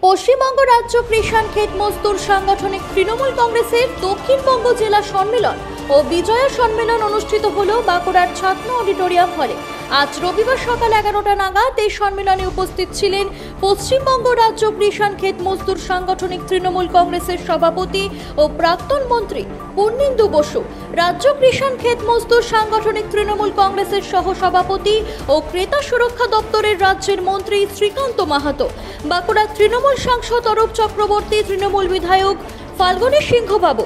পশ্চিমবঙ্গ রাজ্য কৃষাণ ক্ষেত মজদুর সাংগঠনিক তৃণমূল কংগ্রেসের দক্ষিণবঙ্গ জেলা সম্মেলন ও বিজয়া সম্মেলন অনুষ্ঠিত হলো বাঁকুড়ার ছাতনা অডিটোরিয়াম হলে। আজ রবিবার সকাল 11টা নাগাদ এই সম্মেলনে উপস্থিত ছিলেন পশ্চিমবঙ্গ রাজ্য কৃষাণ ক্ষেত মজদুর সাংগঠনিক তৃণমূল কংগ্রেসের সভাপতি ও প্রাক্তন মন্ত্রী পূর্ণেন্দু বসু, রাজ্য কৃষাণ ক্ষেত মজদুর সাংগঠনিক তৃণমূল কংগ্রেসের সহ সভাপতি ও ক্রেতা সুরক্ষা দপ্তরের রাজ্যের মন্ত্রী শ্রীকান্ত মাহাতো, বাঁকুড়া তৃণমূল সাংসদ অরূপ চক্রবর্তী, তৃণমূল বিধায়ক ফাল্গুনী সিংহবাবু,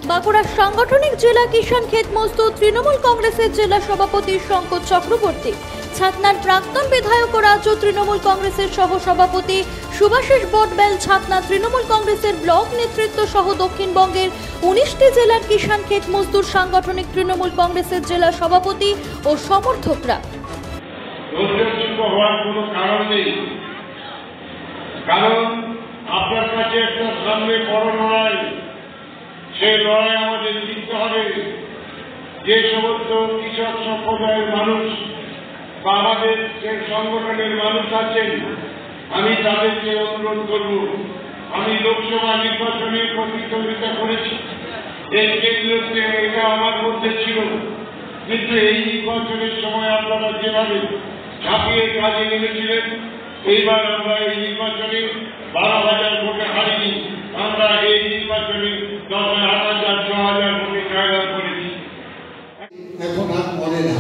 বাঁকুড়ার সাংগঠনিক জেলা কিষাণ ক্ষেত মজদুর তৃণমূল কংগ্রেসের জেলা সভাপতি শঙ্কর চক্রবর্তী, ছাতনার প্রাক্তন বিধায়ক ও রাজ্য তৃণমূল কংগ্রেসের সহ সভাপতি সুভাষিস বটবেল, ছাতনা তৃণমূল কংগ্রেসের ব্লক নেতৃত্ব সহ দক্ষিণবঙ্গের 19টি জেলার কিষাণ ক্ষেত মজদুর সাংগঠনিক তৃণমূল কংগ্রেসের জেলা সভাপতি ও সমর্থকরা। কারণ আপনার কাছে একটা সামনে বড় লড়াই, সেই লড়াই আমাদের জিততে হবে। যে সমস্ত কৃষক সম্প্রদায়ের মানুষ বা আমাদের যে সংগঠনের মানুষ আছেন, আমি তাদেরকে অনুরোধ করব, আমি লোকসভা নির্বাচনে প্রতিদ্বন্দ্বিতা করেছি, এই কেন্দ্রতে এটা আমার মধ্যে ছিল, কিন্তু এই নির্বাচনের সময় আপনারা যেভাবে ঝাঁপিয়ে কাজে নেমেছিলেন, এইবার আমরা এই নির্বাচনে 12,000 ভোটে হারিনি, আমরা এই নির্বাচনে 10,000, 6,000 ভোটে জয়লাভ করেছি। এখন আর মনে না,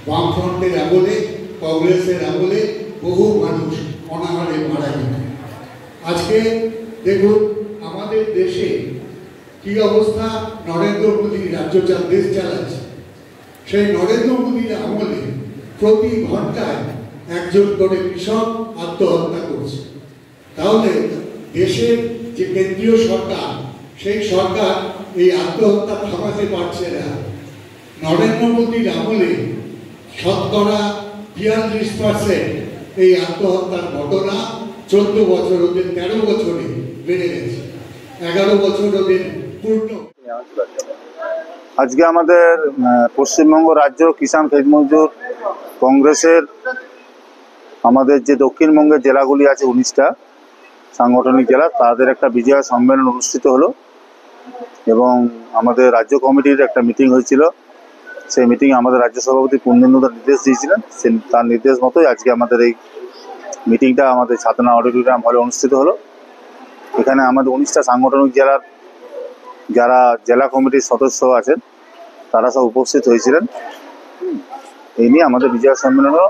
বামফ্রন্টের আমলে, কংগ্রেসের আমলে বহু মানুষ অনাহারে মারা গেল। আজকে দেখুন আমাদের দেশে কি অবস্থা, নরেন্দ্র মোদী রাজ্য দেশ চালাচ্ছে। সেই নরেন্দ্র মোদীর আমলে প্রতি ঘন্টায় একজন করে কৃষক আত্মহত্যা করছে। তাহলে দেশের যে কেন্দ্রীয় সরকার, সেই সরকার এই আত্মহত্যা থামাতে পারছে না। নরেন্দ্র মোদীর আমলে শতকরা 42% এই আত্মহত্যার ঘটনা 14 বছর ওদের 13 বছরে বেড়ে গেছে, 11 বছর ওদের পূর্ণ। আজকে আমাদের পশ্চিমবঙ্গ রাজ্য কিষাণ ক্ষেত মজদুর কংগ্রেসের আমাদের যে দক্ষিণবঙ্গের জেলাগুলি আছে 19টা সাংগঠনিক জেলা, তাদের একটা বিজয়া সম্মেলন অনুষ্ঠিত হলো এবং আমাদের রাজ্য কমিটির একটা মিটিং হয়েছিল। সেই মিটিংয়ে আমাদের রাজ্য সভাপতি পূর্ণেন্দুদার নির্দেশ দিয়েছিলেন, তার নির্দেশ মতোই আজকে আমাদের এই মিটিংটা আমাদের ছাতনা অডিটোরিয়াম হলে অনুষ্ঠিত হলো। এখানে আমাদের 19টা সাংগঠনিক জেলার যারা জেলা কমিটির সদস্য আছেন তারা সব উপস্থিত হয়েছিলেন। এই নিয়ে আমাদের বিজয়া সম্মেলনও